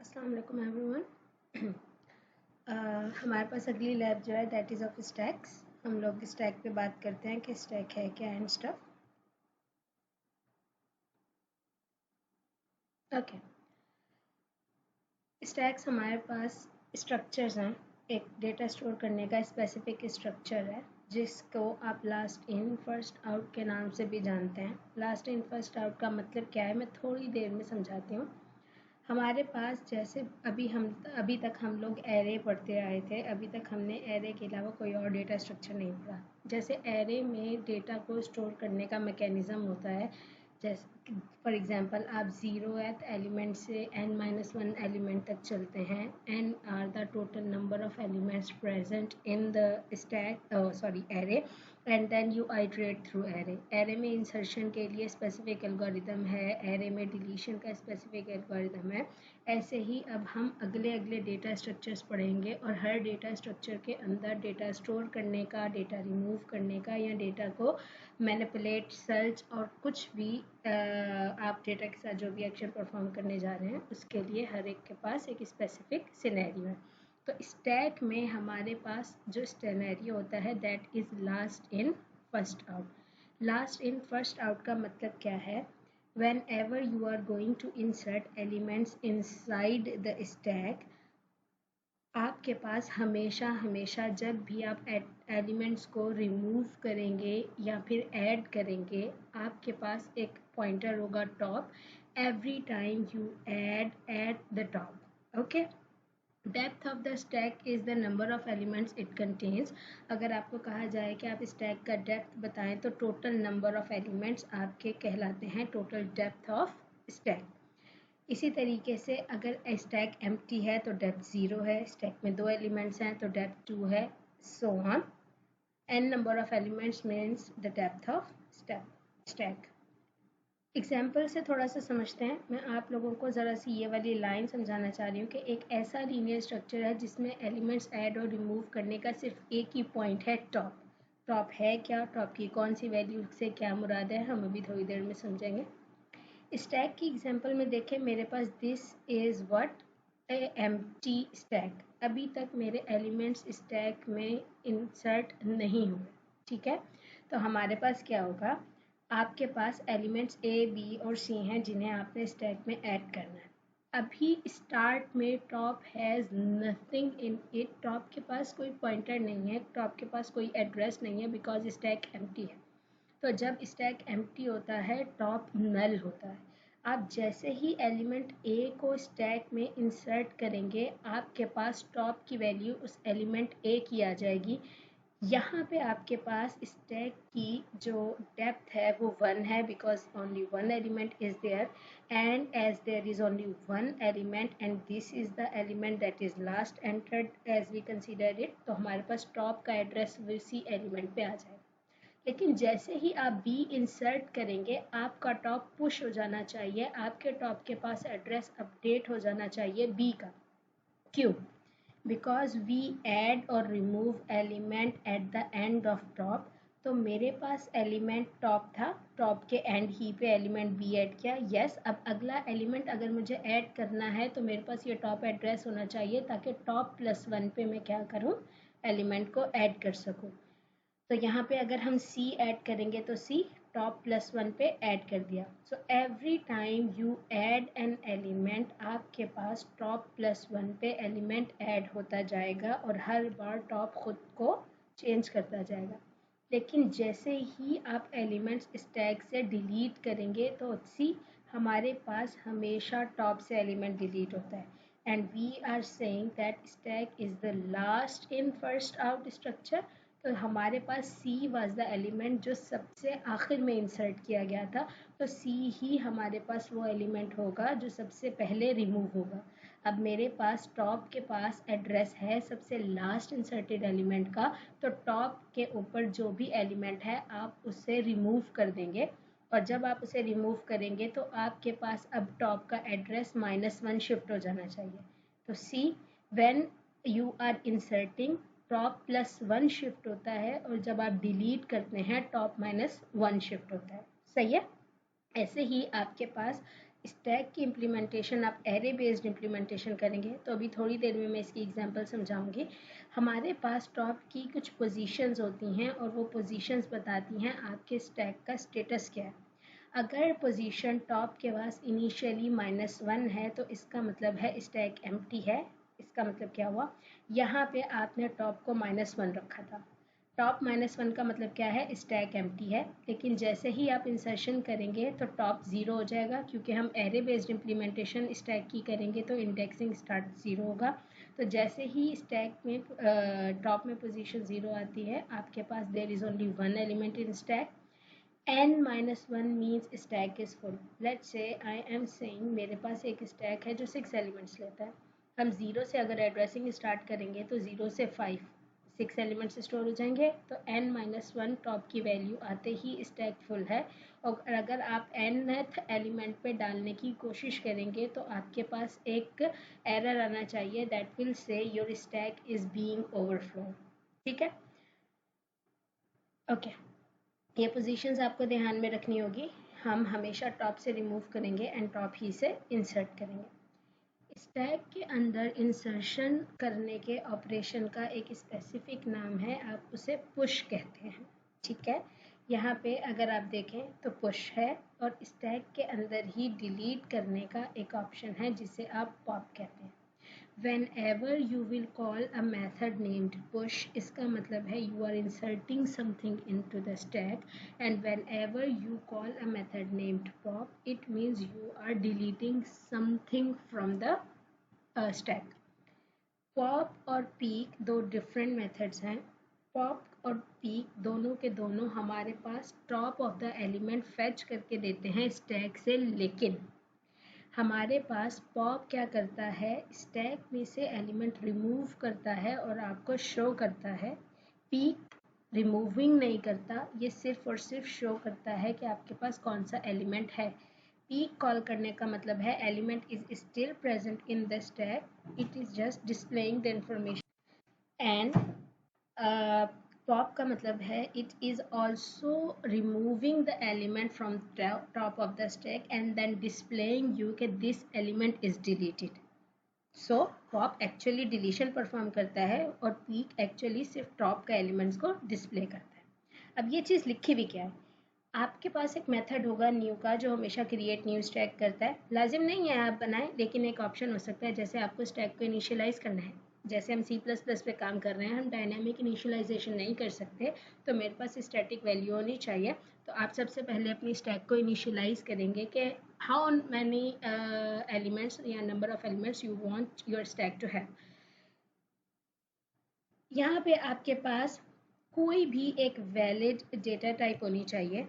अस्सलाम वालेकुम एवरीवन। हमारे पास अगली लैब जो है दैट इज़ ऑफ स्टैक्स। हम लोग स्टैक पे बात करते हैं कि स्टैक है क्या एंड स्टफ। ओके, स्टैक्स हमारे पास स्ट्रक्चर्स हैं। एक डेटा स्टोर करने का स्पेसिफिक स्ट्रक्चर है जिसको आप लास्ट इन फर्स्ट आउट के नाम से भी जानते हैं। लास्ट इन फर्स्ट आउट का मतलब क्या है, मैं थोड़ी देर में समझाती हूँ। हमारे पास जैसे अभी तक हम लोग एरे पढ़ते आए थे। अभी तक हमने एरे के अलावा कोई और डेटा स्ट्रक्चर नहीं पढ़ा। जैसे एरे में डेटा को स्टोर करने का मैकेनिज़्म होता है। जैसे फॉर एग्जांपल आप ज़ीरोथ एलिमेंट से n-1 एलिमेंट तक चलते हैं। n are the total number of elements present in the stack sorry array, and then you iterate through array. Array में इंसर्शन के लिए स्पेसिफिक एल्गोरिदम है, एरे में डिलीशन का स्पेसिफिक एल्गोरिदम है। ऐसे ही अब हम अगले अगले डेटा स्ट्रक्चर्स पढ़ेंगे और हर डेटा स्ट्रक्चर के अंदर डेटा स्टोर करने का, डेटा रिमूव करने का या डेटा को मैनिपुलेट, सर्च और कुछ भी आप डेटा के साथ जो भी एक्शन परफॉर्म करने जा रहे हैं उसके लिए हर एक के पास एक स्पेसिफिक सिनेरियो है। तो स्टैक में हमारे पास जो सिनेरियो होता है that is last in first out. Last in first out का मतलब क्या है? Whenever you are going to insert elements inside the stack, आपके पास हमेशा हमेशा जब भी आप एलिमेंट्स को रिमूव करेंगे या फिर ऐड करेंगे, आपके पास एक पॉइंटर होगा top. Every time you add at the top. Okay, depth of the stack is the number of elements it contains. अगर आपको कहा जाए कि आप स्टैक का डेप्थ बताएं तो टोटल नंबर ऑफ एलिमेंट्स आपके कहलाते हैं टोटल डेप्थ ऑफ स्टैक। इसी तरीके से अगर स्टैक एम्प्टी है तो डेप्थ 0 है, स्टैक में 2 एलिमेंट्स हैं तो डेप्थ 2 है, so on. n number of elements means the depth of stack. Example से थोड़ा सा समझते हैं। मैं आप लोगों को ज़रा सी ये वाली लाइन समझाना चाह रही हूँ कि एक ऐसा लीनियर स्ट्रक्चर है जिसमें एलिमेंट्स ऐड और रिमूव करने का सिर्फ एक ही पॉइंट है, टॉप। टॉप है क्या, टॉप की कौन सी वैल्यू से क्या मुराद है, हम अभी थोड़ी देर में समझेंगे। स्टैक की एग्जांपल में देखें, मेरे पास this is what a empty stack. अभी तक मेरे एलिमेंट्स स्टैक में इंसर्ट नहीं हुए, ठीक है। तो हमारे पास क्या होगा, आपके पास एलिमेंट्स ए बी और सी हैं जिन्हें आपने स्टैक में ऐड करना है। अभी स्टार्ट में top has nothing in it. Top के पास कोई पॉइंटर नहीं है, टॉप के पास कोई एड्रेस नहीं है बिकॉज स्टैक एम्प्टी है। तो जब स्टैक एम्प्टी होता है टॉप नल होता है। आप जैसे ही एलिमेंट ए को स्टैक में इंसर्ट करेंगे, आपके पास टॉप की वैल्यू उस एलिमेंट ए की आ जाएगी। यहाँ पे आपके पास स्टैक की जो डेप्थ है वो 1 है because only one element is there, and as there is only one element and this is the element that is last entered as we consider it, तो हमारे पास टॉप का एड्रेस उसी एलिमेंट पे आ जाएगा। लेकिन जैसे ही आप बी इंसर्ट करेंगे, आपका टॉप पुश हो जाना चाहिए, आपके टॉप के पास एड्रेस अपडेट हो जाना चाहिए बी का। क्यों? बिकॉज वी ऐड और remove element at the end of top. तो मेरे पास एलिमेंट टॉप था, टॉप के एंड ही पे एलिमेंट बी ऐड किया। यस, अब अगला एलिमेंट अगर मुझे ऐड करना है तो मेरे पास ये टॉप एड्रेस होना चाहिए ताकि टॉप +1 पे मैं क्या करूँ, एलिमेंट को ऐड कर सकूँ। तो यहाँ पे अगर हम सी ऐड करेंगे तो सी टॉप +1 पे ऐड कर दिया। So every time you add an element, आपके पास टॉप +1 पे एलिमेंट ऐड होता जाएगा और हर बार टॉप खुद को चेंज करता जाएगा। लेकिन जैसे ही आप एलिमेंट्स स्टैक से डिलीट करेंगे तो सी हमारे पास हमेशा टॉप से एलिमेंट डिलीट होता है, and we are saying that stack is the last in first out structure. तो हमारे पास सी वाज द एलिमेंट जो सबसे आखिर में इंसर्ट किया गया था, तो सी ही हमारे पास वो एलिमेंट होगा जो सबसे पहले रिमूव होगा। अब मेरे पास टॉप के पास एड्रेस है सबसे लास्ट इंसर्टेड एलिमेंट का, तो टॉप के ऊपर जो भी एलिमेंट है आप उसे रिमूव कर देंगे, और जब आप उसे रिमूव करेंगे तो आपके पास अब टॉप का एड्रेस -1 शिफ्ट हो जाना चाहिए। तो see when you are inserting, top +1 shift होता है और जब आप डिलीट करते हैं टॉप -1 शिफ्ट होता है। सही है। ऐसे ही आपके पास स्टैक की इम्प्लीमेंटेशन आप एरे बेस्ड इम्प्लीमेंटेशन करेंगे, तो अभी थोड़ी देर में मैं इसकी एग्जांपल समझाऊंगी। हमारे पास टॉप की कुछ पोजीशंस होती हैं और वो पोजीशंस बताती हैं आपके स्टैक का स्टेटस क्या है। अगर पोजीशन टॉप के पास इनिशियली -1 है तो इसका मतलब है स्टैक एम्प्टी है। इसका मतलब क्या हुआ, यहाँ पे आपने टॉप को -1 रखा था। टॉप -1 का मतलब क्या है, स्टैक एम्प्टी है। लेकिन जैसे ही आप इंसर्शन करेंगे तो टॉप 0 हो जाएगा, क्योंकि हम एरे बेस्ड इम्प्लीमेंटेशन स्टैक की करेंगे तो इंडेक्सिंग स्टार्ट 0 होगा। तो जैसे ही स्टैक में टॉप में पोजीशन 0 आती है, आपके पास there is only one element in stack. n-1 means stack is full. Let's say I am saying मेरे पास एक स्टैक है जो 6 एलिमेंट्स लेता है। हम 0 से अगर एड्रेसिंग स्टार्ट करेंगे तो 0 से 5 6 एलिमेंट्स स्टोर हो जाएंगे। तो n-1 टॉप की वैल्यू आते ही स्टैक फुल है। और अगर आप nth एलिमेंट पे डालने की कोशिश करेंगे तो आपके पास एक एरर आना चाहिए, that will say your stack is being overflow. ठीक है, ओके। ये पोजीशंस आपको ध्यान में रखनी होगी। हम हमेशा टॉप से रिमूव करेंगे एंड टॉप ही से इंसर्ट करेंगे। स्टैक के अंदर इंसर्शन करने के ऑपरेशन का एक स्पेसिफिक नाम है, आप उसे पुश कहते हैं। ठीक है, यहाँ पे अगर आप देखें तो पुश है, और स्टैक के अंदर ही डिलीट करने का एक ऑप्शन है जिसे आप पॉप कहते हैं। Whenever you will call a method named push, इसका मतलब है you are inserting something into the stack, and whenever you call a method named pop, it means you are deleting something from the stack. Pop और peek दो different methods हैं। pop और peek दोनों के दोनों हमारे पास top of the element fetch करके देते हैं stack से, लेकिन हमारे पास पॉप क्या करता है, स्टैक में से एलिमेंट रिमूव करता है और आपको शो करता है। पीक रिमूविंग नहीं करता, ये सिर्फ और सिर्फ शो करता है कि आपके पास कौन सा एलिमेंट है। पीक कॉल करने का मतलब है element is still present in the stack, it is just displaying the information. And pop का मतलब है it is also removing the element from top of the stack and then displaying you कि this element is deleted. So pop actually deletion perform करता है और peek actually सिर्फ top का elements को डिस्प्ले करता है। अब ये चीज़ लिखी भी क्या है, आपके पास एक मेथड होगा न्यू का जो हमेशा क्रिएट न्यू स्टैक करता है। लाजिम नहीं है आप बनाएं, लेकिन एक ऑप्शन हो सकता है। जैसे आपको स्टैक को इनिशियलाइज करना है, जैसे हम C++ पे काम कर रहे हैं, हम डायनामिक इनिशियलाइजेशन नहीं कर सकते, तो मेरे पास स्टैटिक वैल्यू होनी चाहिए। तो आप सबसे पहले अपनी स्टैक को इनिशियलाइज करेंगे कि हाउ मैनी एलिमेंट्स या number of elements you want your stack to have. यहाँ पे आपके पास कोई भी एक वैलिड डेटा टाइप होनी चाहिए।